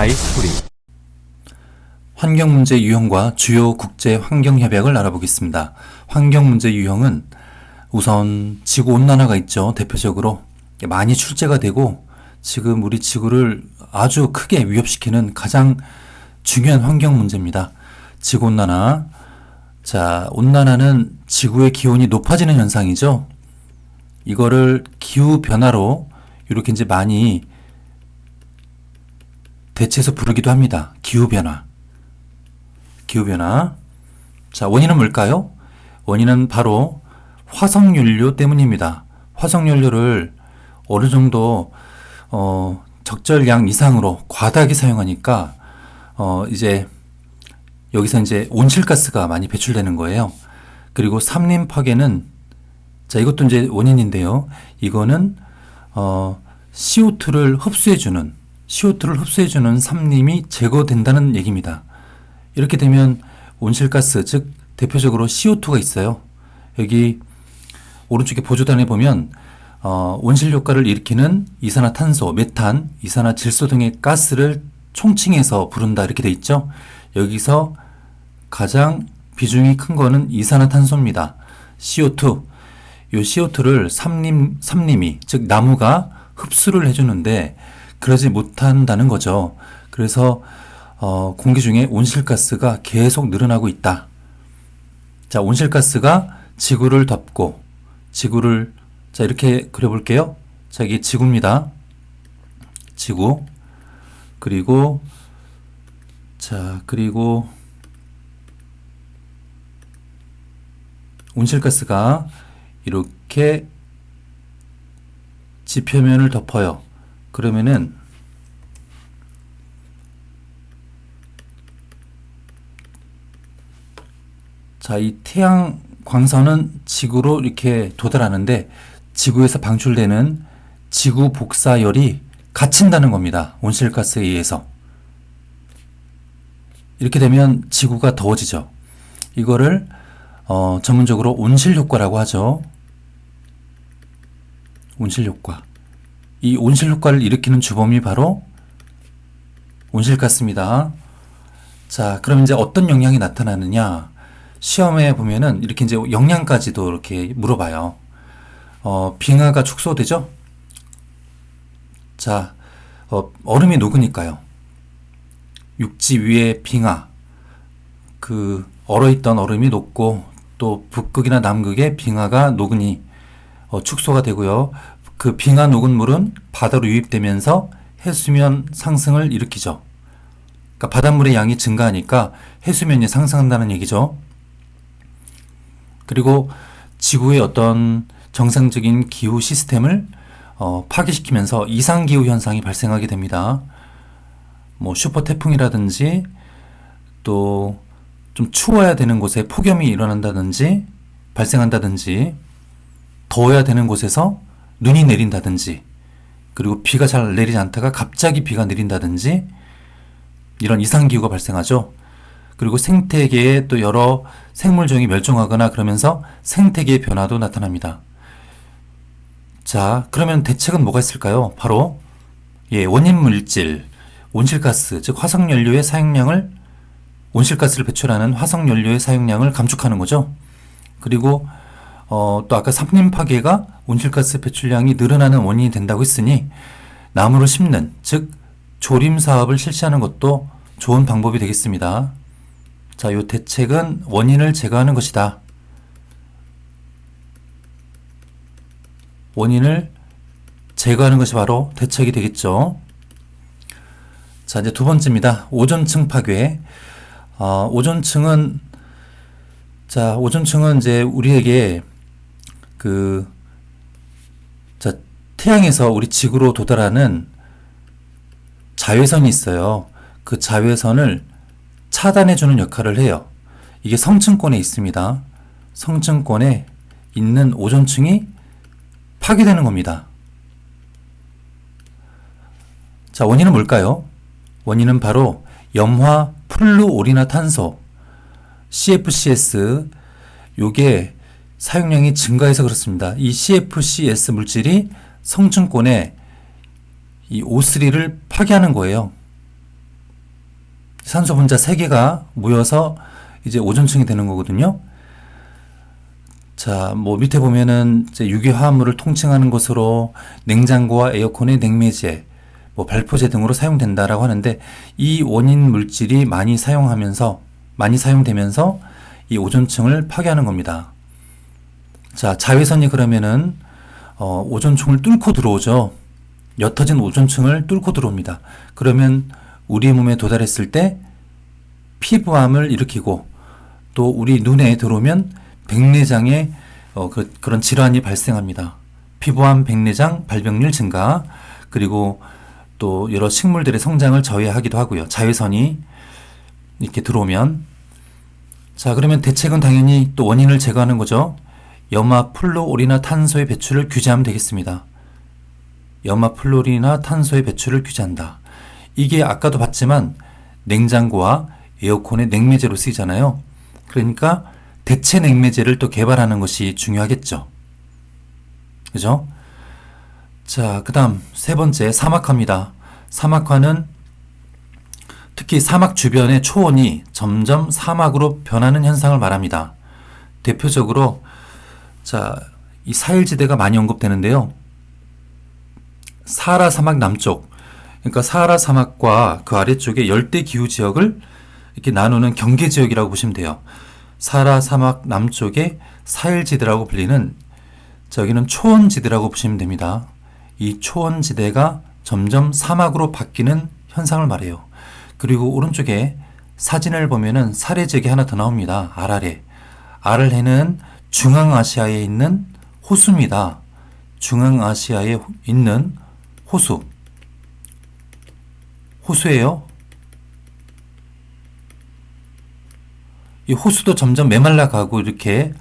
하이스토리. 환경문제 유형과 주요 국제 환경협약을 알아보겠습니다. 환경문제 유형은 우선 지구온난화가 있죠. 대표적으로 많이 출제가 되고 지금 우리 지구를 아주 크게 위협시키는 가장 중요한 환경 문제입니다. 지구온난화. 자, 온난화는 지구의 기온이 높아지는 현상이죠. 이거를 기후변화로 이렇게 이제 많이 대체해서 부르기도 합니다. 기후변화. 기후변화. 자, 원인은 뭘까요? 원인은 바로 화석연료 때문입니다. 화석연료를 어느 정도 적절량 이상으로 과다하게 사용하니까 이제 여기서 이제 온실가스가 많이 배출되는 거예요. 그리고 산림 파괴는, 자, 이것도 이제 원인인데요. 이거는 CO2를 흡수해주는 산림이 제거된다는 얘기입니다. 이렇게 되면 온실가스, 즉 대표적으로 CO2가 있어요. 여기 오른쪽에 보조단에 보면 온실효과를 일으키는 이산화탄소, 메탄, 이산화질소 등의 가스를 총칭해서 부른다 이렇게 돼 있죠. 여기서 가장 비중이 큰 거는 이산화탄소입니다. CO2. 이 CO2를 산림이, 즉 나무가 흡수를 해주는데 그러지 못한다는 거죠. 그래서 공기 중에 온실가스가 계속 늘어나고 있다. 자, 온실가스가 지구를 덮고 지구를, 자, 이렇게 그려볼게요. 자, 이게 지구입니다. 지구. 그리고 온실가스가 이렇게 지표면을 덮어요. 그러면은 자, 이 태양 광선은 지구로 이렇게 도달하는데 지구에서 방출되는 지구 복사열이 갇힌다는 겁니다. 온실가스에 의해서. 이렇게 되면 지구가 더워지죠. 이거를 전문적으로 온실효과라고 하죠. 온실효과. 이 온실효과를 일으키는 주범이 바로 온실가스입니다. 자, 그럼 이제 어떤 영향이 나타나느냐? 시험에 보면은 이렇게 이제 영양까지도 이렇게 물어봐요. 빙하가 축소되죠? 자, 얼음이 녹으니까요. 육지 위에 빙하, 얼어있던 얼음이 녹고 또 북극이나 남극의 빙하가 녹으니 축소가 되고요. 그 빙하 녹은 물은 바다로 유입되면서 해수면 상승을 일으키죠. 그러니까 바닷물의 양이 증가하니까 해수면이 상승한다는 얘기죠. 그리고 지구의 어떤 정상적인 기후 시스템을 파괴시키면서 이상기후 현상이 발생하게 됩니다. 뭐 슈퍼 태풍이라든지 또 좀 추워야 되는 곳에 폭염이 일어난다든지 발생한다든지, 더워야 되는 곳에서 눈이 내린다든지, 그리고 비가 잘 내리지 않다가 갑자기 비가 내린다든지, 이런 이상기후가 발생하죠. 그리고 생태계에 또 여러 생물종이 멸종하거나 그러면서 생태계의 변화도 나타납니다. 자, 그러면 대책은 뭐가 있을까요? 바로 원인 물질, 온실가스, 즉 화석연료의 사용량을, 온실가스를 배출하는 화석연료의 사용량을 감축하는 거죠. 그리고 또 아까 산림 파괴가 온실가스 배출량이 늘어나는 원인이 된다고 했으니 나무를 심는, 즉 조림 사업을 실시하는 것도 좋은 방법이 되겠습니다. 자, 이 대책은 원인을 제거하는 것이다. 원인을 제거하는 것이 바로 대책이 되겠죠. 자, 이제 두 번째입니다. 오존층 파괴. 오존층은 이제 우리에게 태양에서 우리 지구로 도달하는 자외선이 있어요. 그 자외선을 차단해주는 역할을 해요. 이게 성층권에 있습니다. 성층권에 있는 오존층이 파괴되는 겁니다. 자, 원인은 뭘까요? 원인은 바로 염화 플루오리나탄소, CFCS, 요게 사용량이 증가해서 그렇습니다. 이 CFCS 물질이 성층권에 이 O3를 파괴하는 거예요. 산소 분자 3개가 모여서 이제 오존층이 되는 거거든요. 자, 뭐 밑에 보면은 이제 유기화합물을 통칭하는 것으로 냉장고와 에어컨의 냉매제, 뭐 발포제 등으로 사용된다라고 하는데, 이 원인 물질이 많이 사용되면서 이 오존층을 파괴하는 겁니다. 자, 자외선이 그러면은 오존층을 뚫고 들어오죠. 옅어진 오존층을 뚫고 들어옵니다. 그러면 우리 몸에 도달했을 때 피부암을 일으키고, 또 우리 눈에 들어오면 백내장에 그런 질환이 발생합니다. 피부암, 백내장, 발병률 증가, 그리고 또 여러 식물들의 성장을 저해하기도 하고요. 자외선이 이렇게 들어오면. 자, 그러면 대책은 당연히 또 원인을 제거하는 거죠. 염화 플루오리나 탄소의 배출을 규제하면 되겠습니다. 염화 플루오리나 탄소의 배출을 규제한다. 이게 아까도 봤지만 냉장고와 에어컨의 냉매제로 쓰이잖아요. 그러니까 대체 냉매제를 또 개발하는 것이 중요하겠죠. 그죠? 자, 그 다음 세 번째, 사막화입니다. 사막화는 특히 사막 주변의 초원이 점점 사막으로 변하는 현상을 말합니다. 대표적으로 자, 이 사헬지대가 많이 언급되는데요. 사하라 사막 남쪽, 그러니까 사하라 사막과 그 아래쪽에 열대 기후 지역을 이렇게 나누는 경계 지역이라고 보시면 돼요. 사하라 사막 남쪽에 사헬지대라고 불리는, 여기는 초원지대라고 보시면 됩니다. 이 초원지대가 점점 사막으로 바뀌는 현상을 말해요. 그리고 오른쪽에 사진을 보면은 사례 지역이 하나 더 나옵니다. 아랄해. 아랄해는 중앙아시아에 있는 호수입니다. 중앙아시아에 있는 호수예요. 이 호수도 점점 메말라 가고 이렇게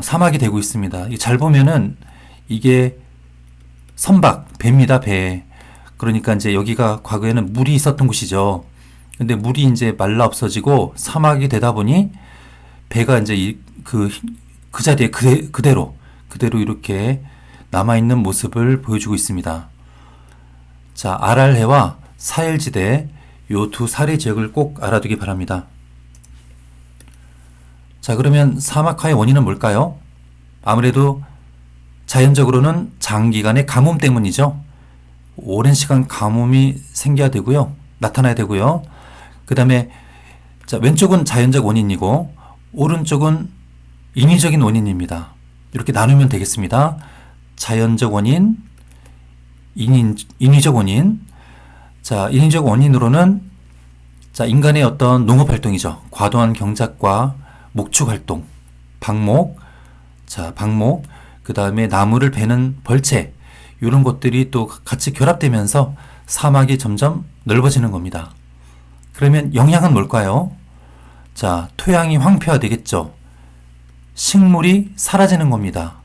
사막이 되고 있습니다. 잘 보면은 이게 선박, 배입니다, 배. 그러니까 이제 여기가 과거에는 물이 있었던 곳이죠. 근데 물이 이제 말라 없어지고 사막이 되다 보니 배가 이제 그 자리에 그대로 이렇게 남아있는 모습을 보여주고 있습니다. 자, 아랄해와 사헬지대, 요 두 사례 지역을 꼭 알아두기 바랍니다. 자, 그러면 사막화의 원인은 뭘까요? 아무래도 자연적으로는 장기간의 가뭄 때문이죠. 오랜 시간 가뭄이 나타나야 되고요. 그 다음에 자, 왼쪽은 자연적 원인이고 오른쪽은 인위적인 원인입니다. 이렇게 나누면 되겠습니다. 자연적 원인, 인위적 원인. 자, 인위적 원인으로는 자, 인간의 어떤 농업 활동이죠. 과도한 경작과 목축 활동, 방목, 그 다음에 나무를 베는 벌채, 이런 것들이 또 같이 결합되면서 사막이 점점 넓어지는 겁니다. 그러면 영향은 뭘까요? 자, 토양이 황폐화되겠죠. 식물이 사라지는 겁니다.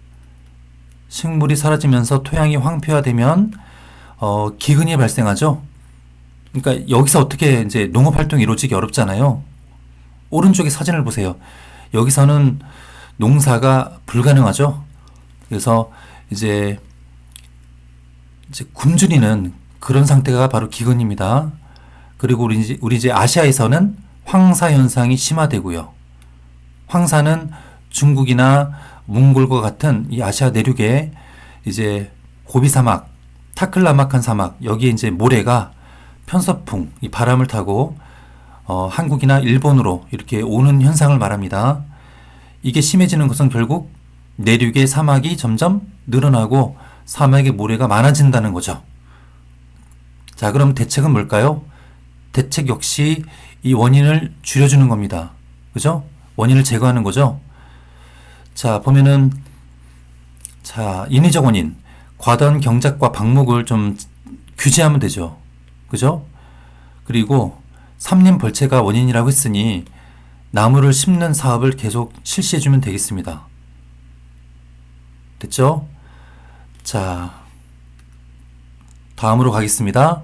식물이 사라지면서 토양이 황폐화되면 기근이 발생하죠. 그러니까 여기서 어떻게 이제 농업 활동이 이루어지기 어렵잖아요. 오른쪽에 사진을 보세요. 여기서는 농사가 불가능하죠. 그래서 이제 굶주리는 그런 상태가 바로 기근입니다. 그리고 우리 이제 아시아에서는 황사 현상이 심화되고요. 황사는 중국이나 몽골과 같은 이 아시아 내륙에 이제 고비 사막, 타클라막한 사막, 여기에 이제 모래가 편서풍, 이 바람을 타고 한국이나 일본으로 이렇게 오는 현상을 말합니다. 이게 심해지는 것은 결국 내륙의 사막이 점점 늘어나고 사막의 모래가 많아진다는 거죠. 자, 그럼 대책은 뭘까요? 대책 역시 이 원인을 줄여주는 겁니다. 그죠? 원인을 제거하는 거죠. 자, 보면은 자, 인위적 원인, 과도한 경작과 방목을 좀 규제하면 되죠. 그죠? 그리고 삼림 벌채가 원인이라고 했으니 나무를 심는 사업을 계속 실시해주면 되겠습니다. 됐죠? 자, 다음으로 가겠습니다.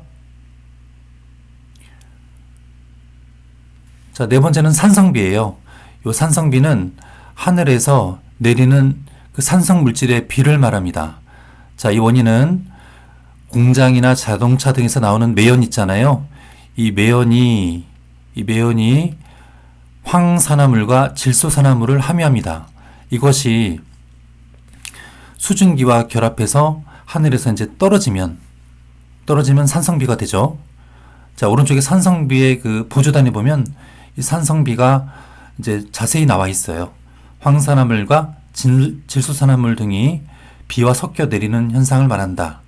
자, 네 번째는 산성비예요. 요 산성비는 하늘에서 내리는 그 산성 물질의 비를 말합니다. 자, 이 원인은 공장이나 자동차 등에서 나오는 매연 있잖아요. 이 매연이 이 매연이 황산화물과 질소산화물을 함유합니다. 이것이 수증기와 결합해서 하늘에서 이제 떨어지면 산성비가 되죠. 자, 오른쪽에 산성비의 그 보조단에 보면 이 산성비가 이제 자세히 나와 있어요. 황산화물과 질소산화물 등이 비와 섞여 내리는 현상을 말한다.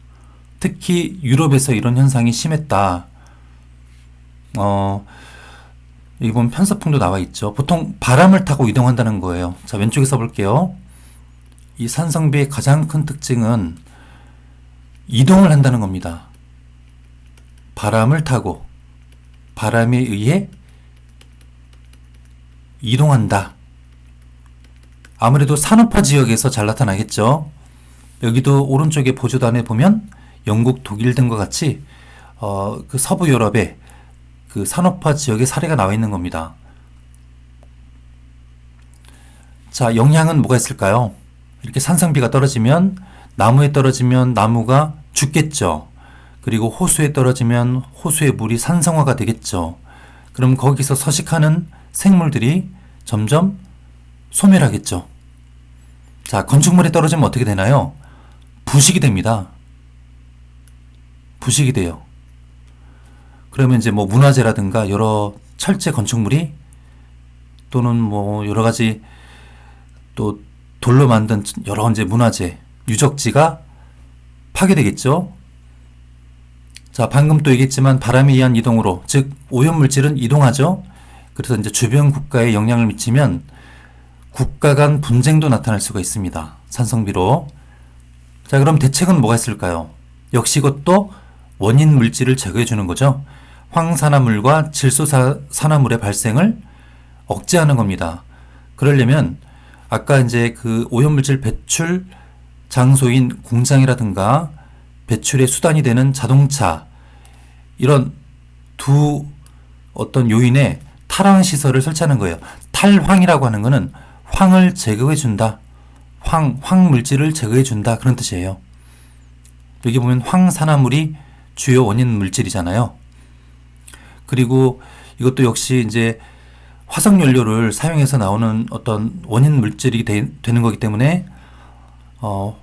특히 유럽에서 이런 현상이 심했다. 여기 보면 편서풍도 나와 있죠. 보통 바람을 타고 이동한다는 거예요. 자, 왼쪽에 써볼게요. 이 산성비의 가장 큰 특징은 이동을 한다는 겁니다. 바람을 타고 바람에 의해 이동한다. 아무래도 산업화 지역에서 잘 나타나겠죠. 여기도 오른쪽에 보조단에 보면 영국, 독일 등과 같이 그 서부 유럽의 그 산업화 지역의 사례가 나와 있는 겁니다. 자, 영향은 뭐가 있을까요? 이렇게 산성비가 떨어지면 나무에 떨어지면 나무가 죽겠죠. 그리고 호수에 떨어지면 호수의 물이 산성화가 되겠죠. 그럼 거기서 서식하는 생물들이 점점 소멸하겠죠. 자, 건축물에 떨어지면 어떻게 되나요? 부식이 됩니다. 부식이 돼요. 그러면 이제 뭐 문화재라든가 여러 철제 건축물이 또는 뭐 여러 가지 또 돌로 만든 여러 이제 문화재, 유적지가 파괴되겠죠. 자, 방금 또 얘기했지만 바람에 의한 이동으로, 즉 오염물질은 이동하죠. 그래서 이제 주변 국가에 영향을 미치면 국가 간 분쟁도 나타날 수가 있습니다. 산성비로. 자, 그럼 대책은 뭐가 있을까요? 역시 이것도 원인 물질을 제거해 주는 거죠. 황산화물과 질소산화물의 발생을 억제하는 겁니다. 그러려면 아까 이제 그 오염물질 배출 장소인 공장이라든가 배출의 수단이 되는 자동차, 이런 두 어떤 요인에 탈황 시설을 설치하는 거예요. 탈황이라고 하는 거는 황을 제거해 준다. 황물질을 제거해 준다. 그런 뜻이에요. 여기 보면 황산화물이 주요 원인 물질이잖아요. 그리고 이것도 역시 이제 화석연료를 사용해서 나오는 어떤 원인 물질이 되는 거기 때문에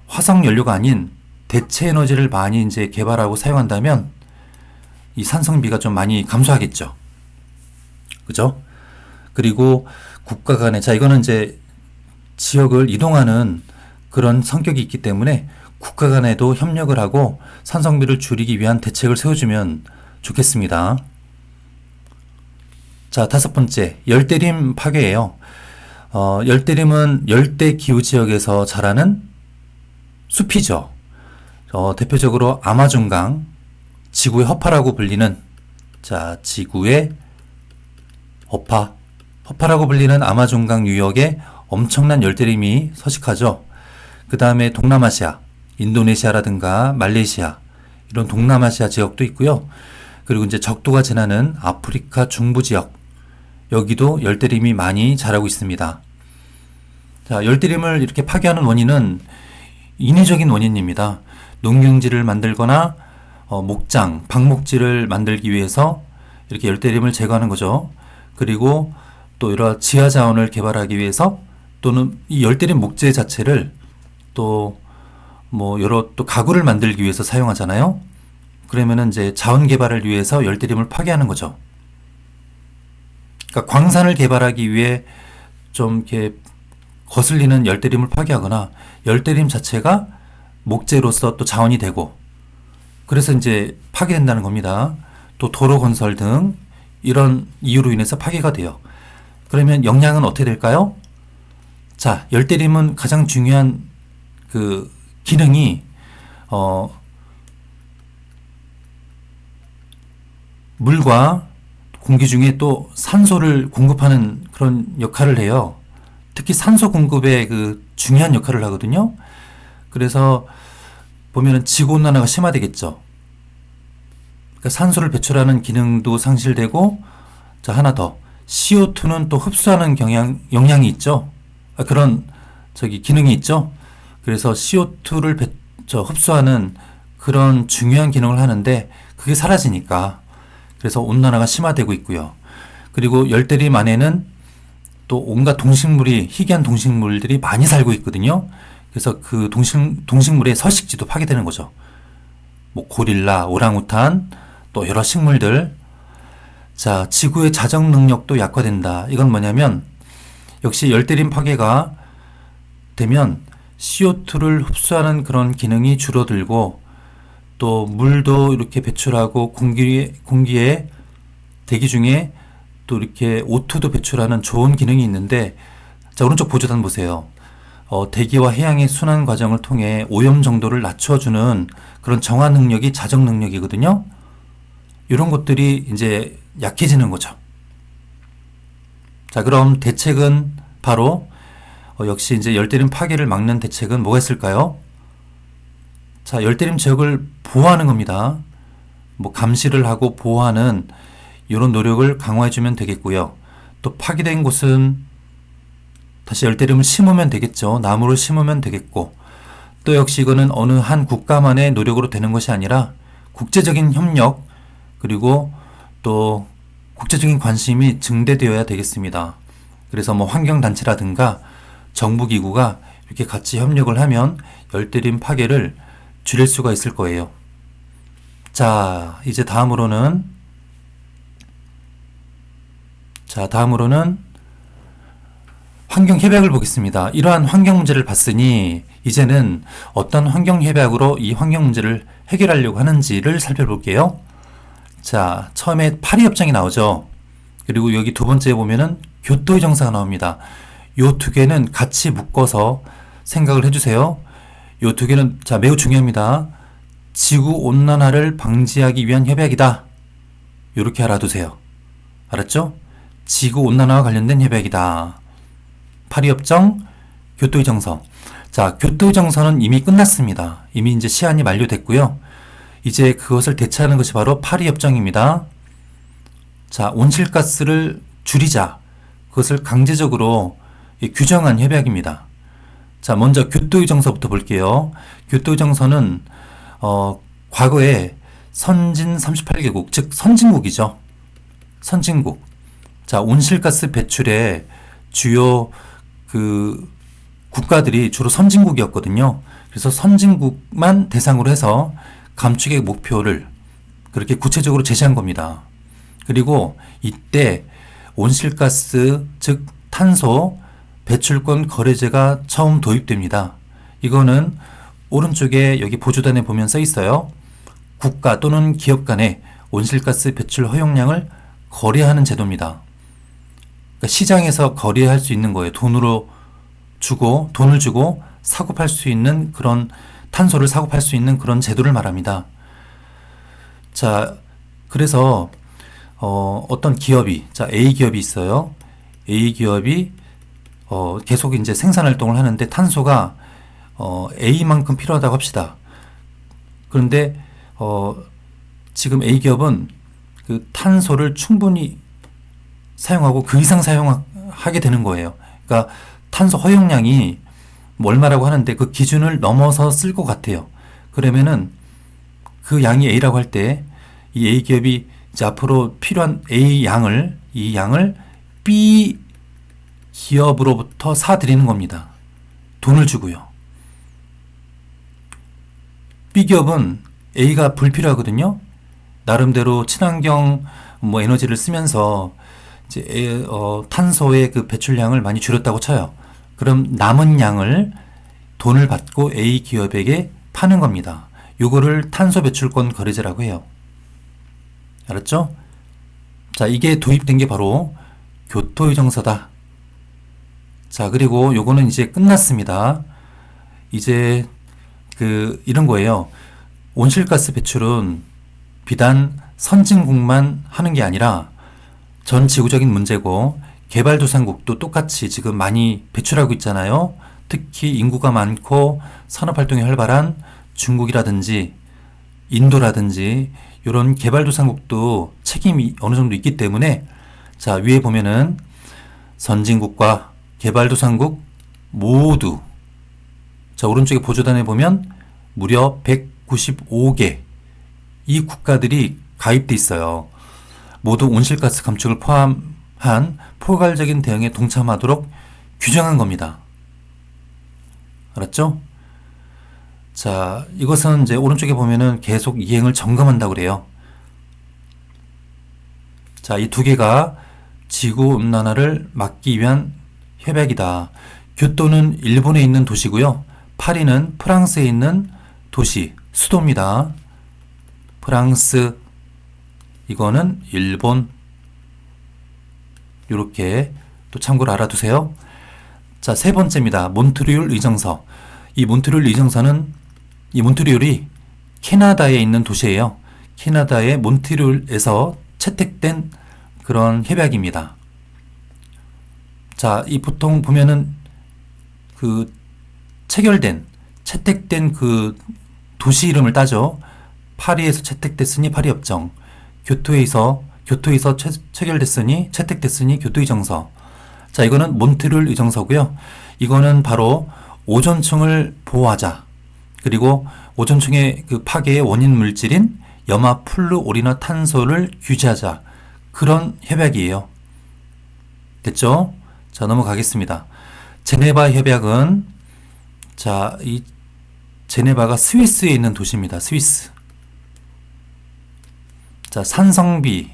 화석연료가 아닌 대체 에너지를 많이 이제 개발하고 사용한다면 이 산성비가 좀 많이 감소하겠죠. 그죠? 그리고 국가 간에, 자, 이거는 이제 지역을 이동하는 그런 성격이 있기 때문에 국가 간에도 협력을 하고 산성비를 줄이기 위한 대책을 세워주면 좋겠습니다. 자, 다섯 번째, 열대림 파괴예요. 열대림은 열대 기후 지역에서 자라는 숲이죠. 대표적으로 아마존강, 지구의 허파라고 불리는, 자, 지구의 허파라고 불리는 아마존강 유역에 엄청난 열대림이 서식하죠. 그 다음에 동남아시아, 인도네시아라든가 말레이시아, 이런 동남아시아 지역도 있고요. 그리고 이제 적도가 지나는 아프리카 중부 지역, 여기도 열대림이 많이 자라고 있습니다. 자, 열대림을 이렇게 파괴하는 원인은 인위적인 원인입니다. 농경지를 만들거나 목장, 방목지를 만들기 위해서 이렇게 열대림을 제거하는 거죠. 그리고 또 여러 지하 자원을 개발하기 위해서, 또는 이 열대림 목재 자체를 또 뭐 여러 또 가구를 만들기 위해서 사용하잖아요. 그러면은 이제 자원 개발을 위해서 열대림을 파괴하는 거죠. 그러니까 광산을 개발하기 위해 좀 이렇게 거슬리는 열대림을 파괴하거나 열대림 자체가 목재로서 또 자원이 되고, 그래서 이제 파괴된다는 겁니다. 또 도로 건설 등 이런 이유로 인해서 파괴가 돼요. 그러면 영향은 어떻게 될까요? 자, 열대림은 가장 중요한 그 기능이 물과 공기 중에 또 산소를 공급하는 그런 역할을 해요. 특히 산소 공급에 그 중요한 역할을 하거든요. 그래서 보면은 지구온난화가 심화되겠죠. 그러니까 산소를 배출하는 기능도 상실되고, 자, 하나 더, CO2는 또 흡수하는 영향이 있죠. 그런 기능이 있죠. 그래서 CO2를 흡수하는 그런 중요한 기능을 하는데 그게 사라지니까, 그래서 온난화가 심화되고 있고요. 그리고 열대림 안에는 또 온갖 동식물이, 희귀한 동식물들이 많이 살고 있거든요. 그래서 그 동식물의 서식지도 파괴되는 거죠. 뭐 고릴라, 오랑우탄, 또 여러 식물들. 자, 지구의 자정 능력도 약화된다. 이건 뭐냐면 역시 열대림 파괴가 되면 CO2를 흡수하는 그런 기능이 줄어들고 또 물도 이렇게 배출하고 공기에 대기 중에 또 이렇게 O2도 배출하는 좋은 기능이 있는데, 자, 오른쪽 보조단 보세요. 대기와 해양의 순환 과정을 통해 오염 정도를 낮춰주는 그런 정화 능력이 자정 능력이거든요. 이런 것들이 이제 약해지는 거죠. 자, 그럼 대책은 바로 역시 이제 열대림 파괴를 막는 대책은 뭐가 있을까요? 자, 열대림 지역을 보호하는 겁니다. 뭐 감시를 하고 보호하는 이런 노력을 강화해주면 되겠고요. 또 파괴된 곳은 다시 열대림을 심으면 되겠죠. 나무를 심으면 되겠고, 또 역시 이거는 어느 한 국가만의 노력으로 되는 것이 아니라 국제적인 협력, 그리고 또 국제적인 관심이 증대되어야 되겠습니다. 그래서 뭐 환경단체라든가 정부기구가 이렇게 같이 협력을 하면 열대림 파괴를 줄일 수가 있을 거예요. 자, 이제 다음으로는 환경협약을 보겠습니다. 이러한 환경 문제를 봤으니 이제는 어떤 환경협약으로 이 환경 문제를 해결하려고 하는지를 살펴볼게요. 자, 처음에 파리협정이 나오죠. 그리고 여기 두 번째에 보면은 교토의 정사가 나옵니다. 요 두 개는 같이 묶어서 생각을 해주세요. 요 두 개는 자 매우 중요합니다. 지구온난화를 방지하기 위한 협약이다. 이렇게 알아두세요. 알았죠? 지구온난화와 관련된 협약이다. 파리협정, 교토의 정서. 자, 교토의 정서는 이미 끝났습니다. 이미 이제 시한이 만료됐고요. 이제 그것을 대체하는 것이 바로 파리협정입니다. 자, 온실가스를 줄이자. 그것을 강제적으로 규정한 협약입니다. 자, 먼저 교토의 정서부터 볼게요. 교토의 정서는 과거에 선진 38개국, 즉 선진국이죠. 선진국. 자, 온실가스 배출의 주요 국가들이 주로 선진국이었거든요. 그래서 선진국만 대상으로 해서 감축의 목표를 그렇게 구체적으로 제시한 겁니다. 그리고 이때 온실가스, 즉 탄소 배출권 거래제가 처음 도입됩니다. 이거는 오른쪽에 여기 보조단에 보면 써 있어요. 국가 또는 기업 간에 온실가스 배출 허용량을 거래하는 제도입니다. 그러니까 시장에서 거래할 수 있는 거예요. 돈을 주고 사고 팔 수 있는 그런 탄소를 사고 팔 수 있는 그런 제도를 말합니다. 자, 그래서 어떤 기업이, 자, A 기업이 있어요. A 기업이 계속 이제 생산 활동을 하는데 탄소가 A만큼 필요하다고 합시다. 그런데 지금 A 기업은 그 탄소를 충분히 사용하고 그 이상 사용하게 되는 거예요. 그러니까 탄소 허용량이 뭐 얼마라고 하는데 그 기준을 넘어서 쓸 것 같아요. 그러면은 그 양이 A라고 할 때 이 A 기업이 이제 앞으로 필요한 이 양을 B 기업으로부터 사들이는 겁니다. 돈을 주고요. B 기업은 A가 불필요하거든요. 나름대로 친환경 뭐 에너지를 쓰면서 이제 탄소의 그 배출량을 많이 줄였다고 쳐요. 그럼 남은 양을 돈을 받고 A 기업에게 파는 겁니다. 요거를 탄소 배출권 거래제라고 해요. 알았죠? 자, 이게 도입된 게 바로 교토의 정서다. 자, 그리고 요거는 이제 끝났습니다. 이제 이런 거예요. 온실가스 배출은 비단 선진국만 하는 게 아니라 전 지구적인 문제고 개발도상국도 똑같이 지금 많이 배출하고 있잖아요. 특히 인구가 많고 산업활동이 활발한 중국이라든지 인도라든지 이런 개발도상국도 책임이 어느 정도 있기 때문에 자, 위에 보면은 선진국과 개발도상국 모두 자, 오른쪽에 보조단에 보면 무려 195개 이 국가들이 가입돼 있어요. 모두 온실가스 감축을 포괄적인 대응에 동참하도록 규정한 겁니다. 알았죠? 자, 이것은 이제 오른쪽에 보면은 계속 이행을 점검한다고 그래요. 자, 이 두 개가 지구온난화를 막기 위한 협약이다. 교토는 일본에 있는 도시고요. 파리는 프랑스에 있는 도시, 수도입니다. 프랑스, 이거는 일본. 이렇게 또 참고로 알아두세요. 자, 세 번째입니다. 몬트리올 의정서. 이 몬트리올이 캐나다에 있는 도시예요. 캐나다의 몬트리올에서 채택된 그런 협약입니다. 자, 이 보통 보면은 그 채택된 그 도시 이름을 따죠. 파리에서 채택됐으니 파리협정, 교토에서 채택됐으니 교토의정서. 자, 이거는 몬트리올 의정서고요. 이거는 바로 오존층을 보호하자. 그리고 오존층의 그 파괴의 원인 물질인 염화 플루오리너 탄소를 규제하자. 그런 협약이에요. 됐죠? 자, 넘어가겠습니다. 제네바 협약은, 자, 이 제네바가 스위스에 있는 도시입니다. 스위스. 자, 산성비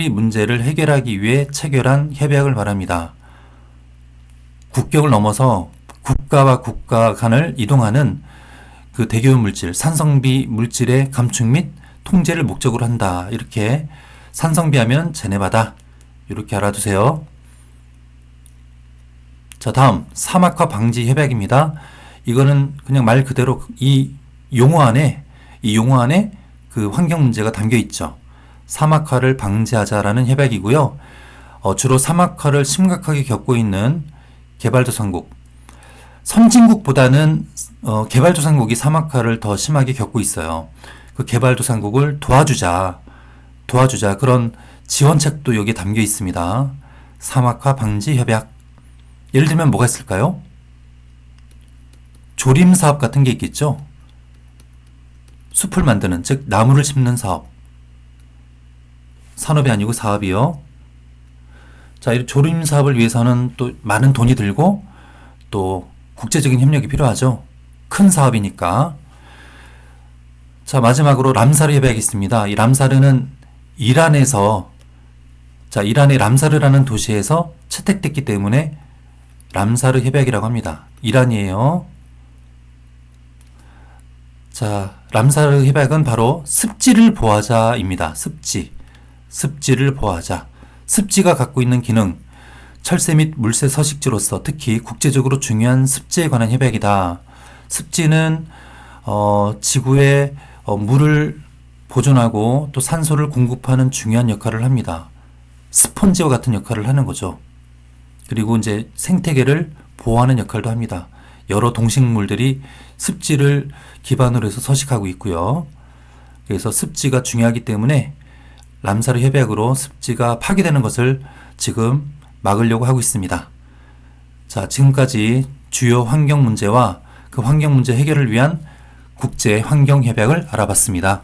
문제를 해결하기 위해 체결한 협약을 말합니다. 국경을 넘어서 국가와 국가 간을 이동하는 그 대기오염 물질, 산성비 물질의 감축 및 통제를 목적으로 한다. 이렇게 산성비하면 제네바다. 이렇게 알아두세요. 자, 다음 사막화 방지 협약입니다. 이거는 그냥 말 그대로 이 용어 안에 그 환경 문제가 담겨 있죠. 사막화를 방지하자라는 협약이고요. 주로 사막화를 심각하게 겪고 있는 개발도상국, 선진국보다는 개발도상국이 사막화를 더 심하게 겪고 있어요. 그 개발도상국을 도와주자 그런 지원책도 여기에 담겨 있습니다. 사막화 방지 협약. 예를 들면 뭐가 있을까요? 조림 사업 같은 게 있겠죠. 숲을 만드는, 즉 나무를 심는 사업. 산업이 아니고 사업이요. 자, 이 조림 사업을 위해서는 또 많은 돈이 들고 또 국제적인 협력이 필요하죠. 큰 사업이니까. 자, 마지막으로 람사르 협약이 있습니다. 이 람사르는 이란의 람사르라는 도시에서 채택됐기 때문에 람사르 협약이라고 합니다. 이란이에요. 자, 람사르 협약은 바로 습지를 보호하자입니다. 습지를 보호하자. 습지가 갖고 있는 기능, 철새 및 물새 서식지로서 특히 국제적으로 중요한 습지에 관한 협약이다. 습지는 지구에 물을 보존하고 또 산소를 공급하는 중요한 역할을 합니다. 스펀지와 같은 역할을 하는 거죠. 그리고 이제 생태계를 보호하는 역할도 합니다. 여러 동식물들이 습지를 기반으로 해서 서식하고 있고요. 그래서 습지가 중요하기 때문에 람사르 협약으로 습지가 파괴되는 것을 지금 막으려고 하고 있습니다. 자, 지금까지 주요 환경 문제와 그 환경 문제 해결을 위한 국제 환경 협약을 알아봤습니다.